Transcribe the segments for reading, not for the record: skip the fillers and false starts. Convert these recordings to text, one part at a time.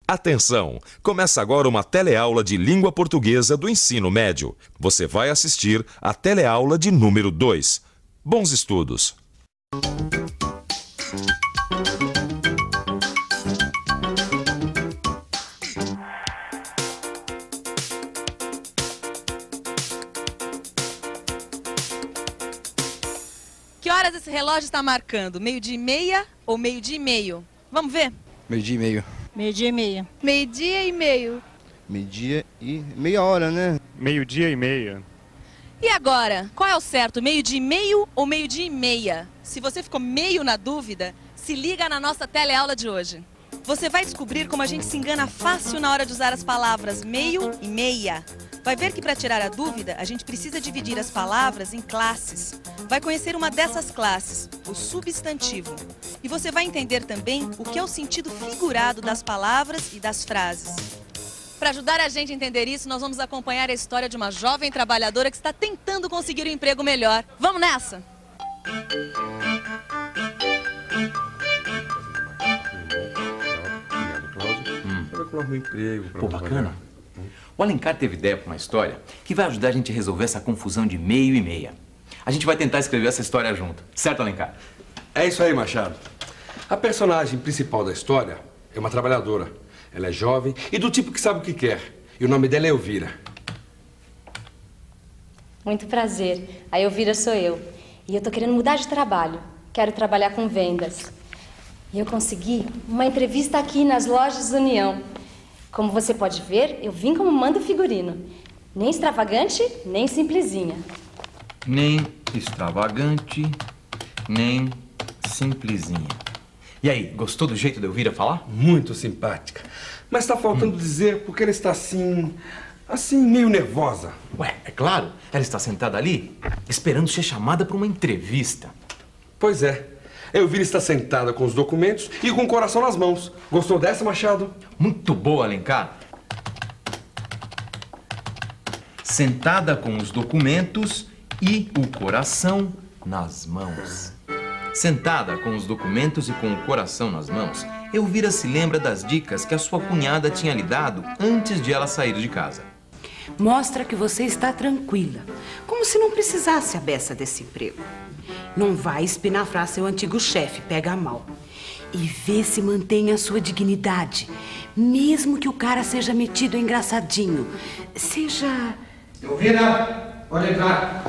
Atenção! Começa agora uma teleaula de língua portuguesa do ensino médio. Você vai assistir a teleaula de número 2. Bons estudos! Que horas esse relógio está marcando? 12:30 ou 12:30? Vamos ver? 12:30. 12:30. 12:30. Meio-dia e meia hora, né? 12:30. E agora, qual é o certo? 12:30 ou 12:30? Se você ficou meio na dúvida, se liga na nossa teleaula de hoje. Você vai descobrir como a gente se engana fácil na hora de usar as palavras meio e meia. Vai ver que para tirar a dúvida, a gente precisa dividir as palavras em classes. Vai conhecer uma dessas classes, o substantivo. E você vai entender também o que é o sentido figurado das palavras e das frases. Para ajudar a gente a entender isso, nós vamos acompanhar a história de uma jovem trabalhadora que está tentando conseguir um emprego melhor. Vamos nessa? Pô, bacana. O Alencar teve ideia para uma história que vai ajudar a gente a resolver essa confusão de meio e meia. A gente vai tentar escrever essa história junto. Certo, Alencar? É isso aí, Machado. A personagem principal da história é uma trabalhadora. Ela é jovem e do tipo que sabe o que quer. E o nome dela é Elvira. Muito prazer. A Elvira sou eu. E eu tô querendo mudar de trabalho. Quero trabalhar com vendas. E eu consegui uma entrevista aqui nas lojas União. Como você pode ver, eu vim como manda figurino. Nem extravagante, nem simplesinha. Nem extravagante, nem simplesinha. E aí, gostou do jeito da Elvira falar? Muito simpática. Mas está faltando dizer porque ela está assim meio nervosa. Ué, é claro. Ela está sentada ali, esperando ser chamada para uma entrevista. Pois é. Elvira está sentada com os documentos e com o coração nas mãos. Gostou dessa, Machado? Muito boa, Alencar. Sentada com os documentos e o coração nas mãos. Sentada com os documentos e com o coração nas mãos, Elvira se lembra das dicas que a sua cunhada tinha lhe dado antes de ela sair de casa. Mostra que você está tranquila, como se não precisasse a beça desse emprego. Não vai espinafrar seu antigo chefe, pega mal. E vê se mantém a sua dignidade, mesmo que o cara seja metido engraçadinho. Seja... Elvira, pode entrar.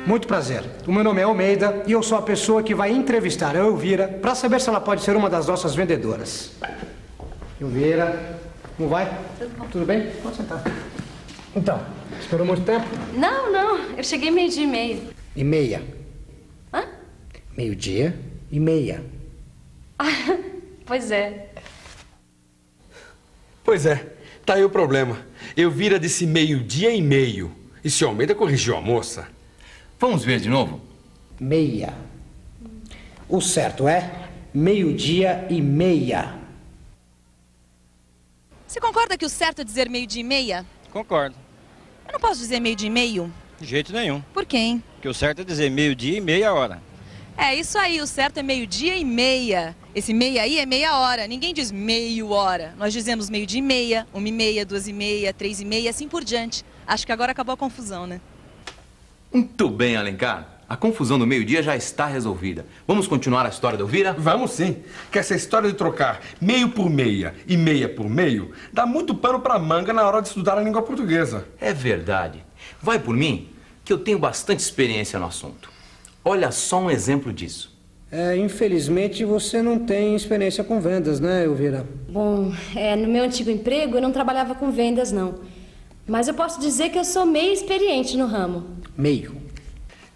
Muito prazer. O meu nome é Almeida e eu sou a pessoa que vai entrevistar a Elvira para saber se ela pode ser uma das nossas vendedoras. Elvira, como vai? Tudo bem? Pode sentar. Então, esperou muito tempo? Não. Eu cheguei 12:30. E meia. Hã? 12:30. Ah, pois é. Pois é, tá aí o problema. Elvira disse 12:30. E se Almeida corrigiu a moça? Vamos ver de novo? Meia. O certo é 12:30. Você concorda que o certo é dizer 12:30? Concordo. Eu não posso dizer 12:30? De jeito nenhum. Por quê, hein? Porque o certo é dizer 12:00 e meia hora. É isso aí, o certo é 12:30. Esse meia aí é meia hora. Ninguém diz meio hora. Nós dizemos 12:30, 1:30, 2:30, 3:30, assim por diante. Acho que agora acabou a confusão, né? Muito bem, Alencar. A confusão do meio-dia já está resolvida. Vamos continuar a história da Elvira? Vamos sim. Que essa história de trocar meio por meia e meia por meio dá muito pano pra manga na hora de estudar a língua portuguesa. É verdade. Vai por mim, que eu tenho bastante experiência no assunto. Olha só um exemplo disso. Infelizmente você não tem experiência com vendas, né, Elvira? Bom, no meu antigo emprego eu não trabalhava com vendas, não. Mas eu posso dizer que eu sou meio experiente no ramo. Meio.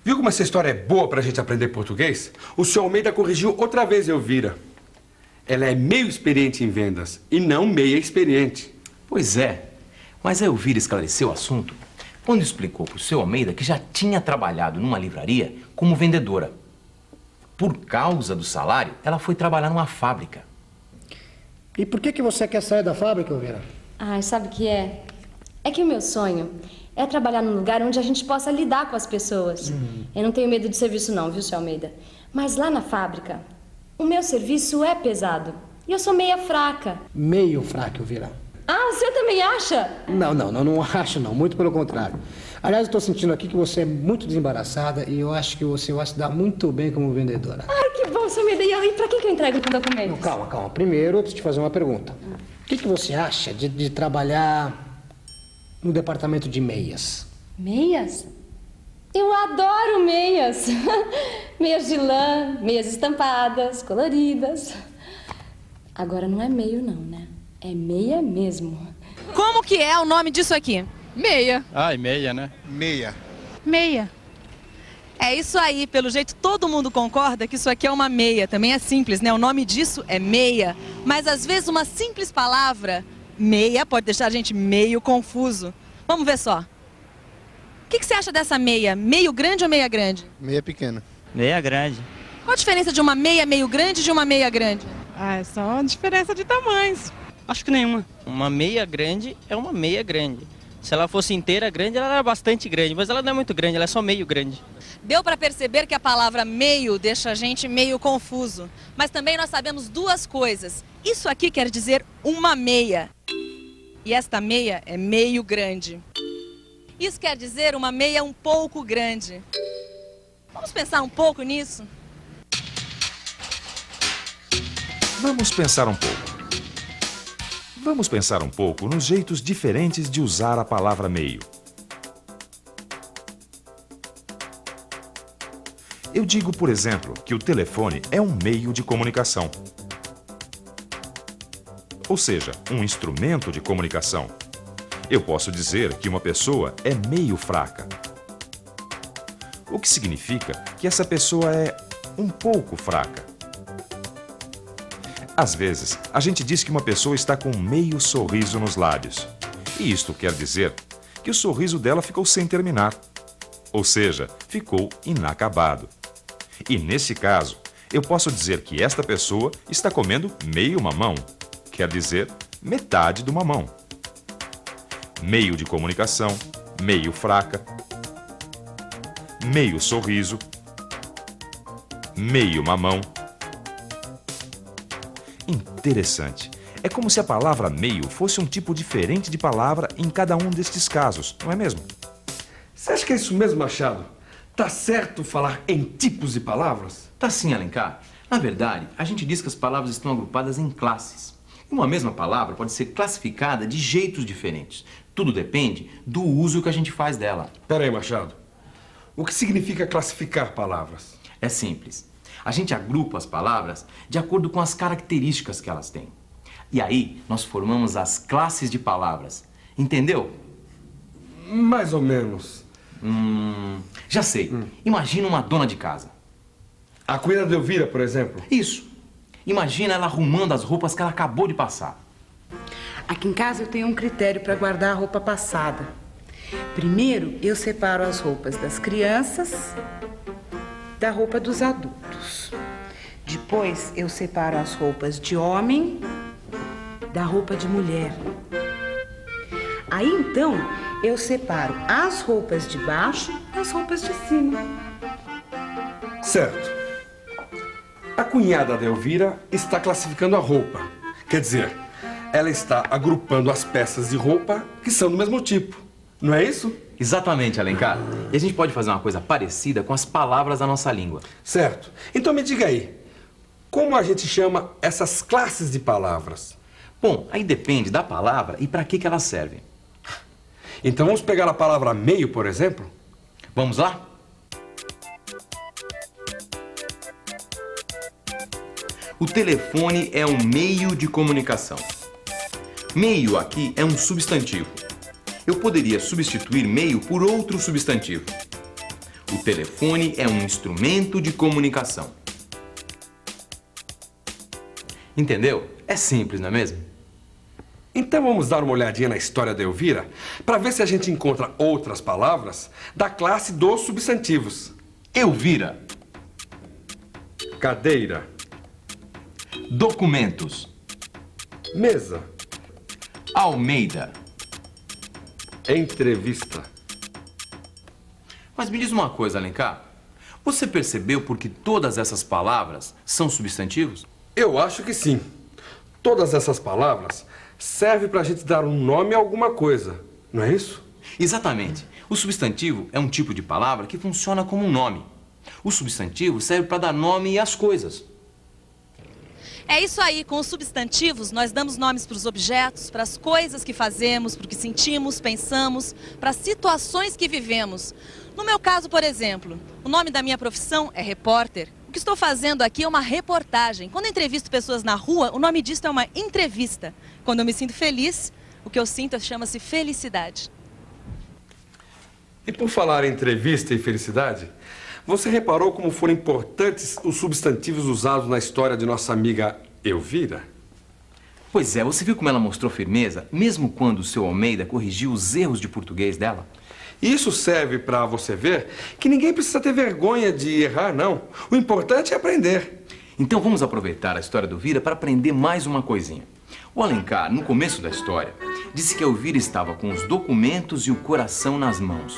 Viu como essa história é boa pra gente aprender português? O senhor Almeida corrigiu outra vez Elvira. Ela é meio experiente em vendas e não meia experiente. Pois é, mas a Elvira esclareceu o assunto quando explicou para o seu Almeida que já tinha trabalhado numa livraria como vendedora. Por causa do salário, ela foi trabalhar numa fábrica. E por que você quer sair da fábrica, Elvira? Ai, sabe o que é? É que o meu sonho é trabalhar num lugar onde a gente possa lidar com as pessoas. Eu não tenho medo de serviço não, viu, seu Almeida? Mas lá na fábrica, o meu serviço é pesado. E eu sou meia fraca. Meio fraca, Elvira. Ah, o senhor também acha? Não acho não, muito pelo contrário. Aliás, eu estou sentindo aqui que você é muito desembaraçada e eu acho que você vai se dar muito bem como vendedora. Ai, que bom, seu Almeida. E pra que eu entrego o documento? Não, calma. Primeiro eu preciso te fazer uma pergunta. O que você acha de trabalhar no departamento de meias? Meias? Eu adoro meias. Meias de lã, meias estampadas, coloridas. Agora não é meio não, né? É meia mesmo. Como que é o nome disso aqui? Meia. Ai, meia, né? Meia. Meia. É isso aí, pelo jeito todo mundo concorda que isso aqui é uma meia. Também é simples, né? O nome disso é meia. Mas às vezes uma simples palavra, meia, pode deixar a gente meio confuso. Vamos ver só. O que você acha dessa meia? Meio grande ou meia grande? Meia pequena. Meia grande. Qual a diferença de uma meia meio grande e de uma meia grande? Ah, é só uma diferença de tamanhos. Acho que nenhuma. Uma meia grande é uma meia grande. Se ela fosse inteira grande, ela era bastante grande, mas ela não é muito grande, ela é só meio grande. Deu para perceber que a palavra meio deixa a gente meio confuso. Mas também nós sabemos duas coisas. Isso aqui quer dizer uma meia. E esta meia é meio grande. Isso quer dizer uma meia um pouco grande. Vamos pensar um pouco nisso? Vamos pensar um pouco. Vamos pensar um pouco nos jeitos diferentes de usar a palavra meio. Eu digo, por exemplo, que o telefone é um meio de comunicação. Ou seja, um instrumento de comunicação. Eu posso dizer que uma pessoa é meio fraca. O que significa que essa pessoa é um pouco fraca. Às vezes, a gente diz que uma pessoa está com meio sorriso nos lábios. E isto quer dizer que o sorriso dela ficou sem terminar. Ou seja, ficou inacabado. E nesse caso, eu posso dizer que esta pessoa está comendo meio mamão. Quer dizer, metade do mamão. Meio de comunicação, meio fraca, meio sorriso, meio mamão. Interessante. É como se a palavra meio fosse um tipo diferente de palavra em cada um destes casos, não é mesmo? Você acha que é isso mesmo, Machado? Tá certo falar em tipos de palavras? Tá sim, Alencar. Na verdade, a gente diz que as palavras estão agrupadas em classes. Uma mesma palavra pode ser classificada de jeitos diferentes. Tudo depende do uso que a gente faz dela. Pera aí, Machado. O que significa classificar palavras? É simples. A gente agrupa as palavras de acordo com as características que elas têm. E aí, nós formamos as classes de palavras. Entendeu? Mais ou menos. Já sei. Imagina uma dona de casa. A cunhada de Elvira, por exemplo? Isso. Imagina ela arrumando as roupas que ela acabou de passar. Aqui em casa eu tenho um critério para guardar a roupa passada. Primeiro, eu separo as roupas das crianças da roupa dos adultos. Depois, eu separo as roupas de homem da roupa de mulher. Aí, então, eu separo as roupas de baixo das roupas de cima. Certo. A cunhada da Elvira está classificando a roupa. Quer dizer, ela está agrupando as peças de roupa que são do mesmo tipo. Não é isso? Exatamente, Alencar. E a gente pode fazer uma coisa parecida com as palavras da nossa língua. Certo. Então me diga aí, como a gente chama essas classes de palavras? Bom, aí depende da palavra e para que elas servem. Então vamos pegar a palavra meio, por exemplo? Vamos lá? O telefone é um meio de comunicação. Meio aqui é um substantivo. Eu poderia substituir meio por outro substantivo. O telefone é um instrumento de comunicação. Entendeu? É simples, não é mesmo? Então vamos dar uma olhadinha na história da Elvira para ver se a gente encontra outras palavras da classe dos substantivos. Elvira. Cadeira. Documentos. Mesa. Almeida. Entrevista. Mas me diz uma coisa, Alencar. Você percebeu por que todas essas palavras são substantivos? Eu acho que sim. Todas essas palavras servem para a gente dar um nome a alguma coisa, não é isso? Exatamente. O substantivo é um tipo de palavra que funciona como um nome. O substantivo serve para dar nome às coisas. É isso aí, com os substantivos nós damos nomes para os objetos, para as coisas que fazemos, para o que sentimos, pensamos, para as situações que vivemos. No meu caso, por exemplo, o nome da minha profissão é repórter. O que estou fazendo aqui é uma reportagem. Quando eu entrevisto pessoas na rua, o nome disso é uma entrevista. Quando eu me sinto feliz, o que eu sinto chama-se felicidade. E por falar em entrevista e felicidade, você reparou como foram importantes os substantivos usados na história de nossa amiga Elvira? Pois é, você viu como ela mostrou firmeza, mesmo quando o seu Almeida corrigiu os erros de português dela? Isso serve para você ver que ninguém precisa ter vergonha de errar, não. O importante é aprender. Então vamos aproveitar a história do Elvira para aprender mais uma coisinha. O Alencar, no começo da história, disse que a Elvira estava com os documentos e o coração nas mãos.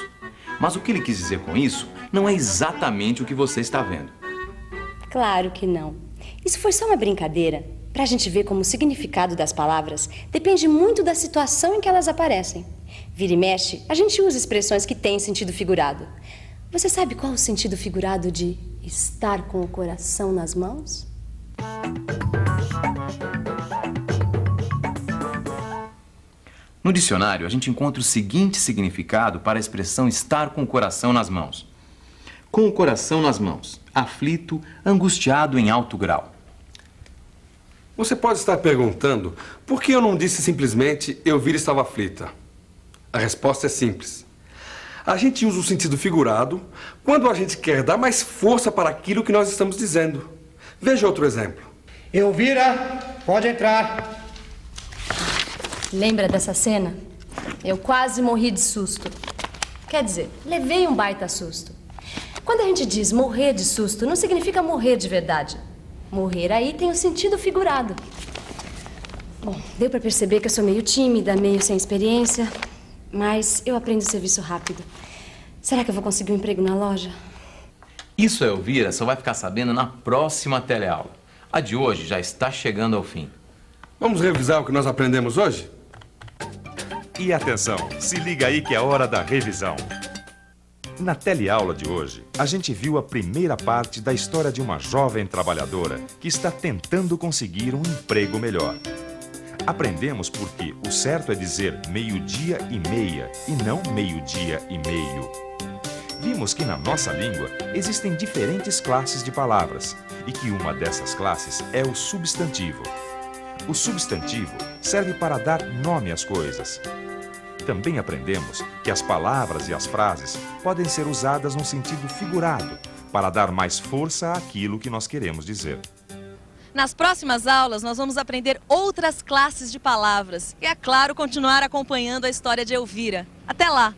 Mas o que ele quis dizer com isso não é exatamente o que você está vendo. Claro que não. Isso foi só uma brincadeira, para a gente ver como o significado das palavras depende muito da situação em que elas aparecem. Vira e mexe, a gente usa expressões que têm sentido figurado. Você sabe qual é o sentido figurado de estar com o coração nas mãos? No dicionário, a gente encontra o seguinte significado para a expressão estar com o coração nas mãos. Com o coração nas mãos, aflito, angustiado em alto grau. Você pode estar perguntando por que eu não disse simplesmente Elvira estava aflita. A resposta é simples. A gente usa o sentido figurado quando a gente quer dar mais força para aquilo que nós estamos dizendo. Veja outro exemplo. Elvira, pode entrar. Lembra dessa cena? Eu quase morri de susto. Quer dizer, levei um baita susto. Quando a gente diz morrer de susto, não significa morrer de verdade. Morrer aí tem o sentido figurado. Bom, deu pra perceber que eu sou meio tímida, meio sem experiência, mas eu aprendo o serviço rápido. Será que eu vou conseguir um emprego na loja? Isso a Elvira só vai ficar sabendo na próxima teleaula. A de hoje já está chegando ao fim. Vamos revisar o que nós aprendemos hoje? E atenção, se liga aí que é hora da revisão. Na teleaula de hoje, a gente viu a primeira parte da história de uma jovem trabalhadora que está tentando conseguir um emprego melhor. Aprendemos porque o certo é dizer meio-dia e meia e não meio-dia e meio. Vimos que na nossa língua existem diferentes classes de palavras e que uma dessas classes é o substantivo. O substantivo serve para dar nome às coisas. Também aprendemos que as palavras e as frases podem ser usadas no sentido figurado, para dar mais força àquilo que nós queremos dizer. Nas próximas aulas, nós vamos aprender outras classes de palavras e, é claro, continuar acompanhando a história de Elvira. Até lá!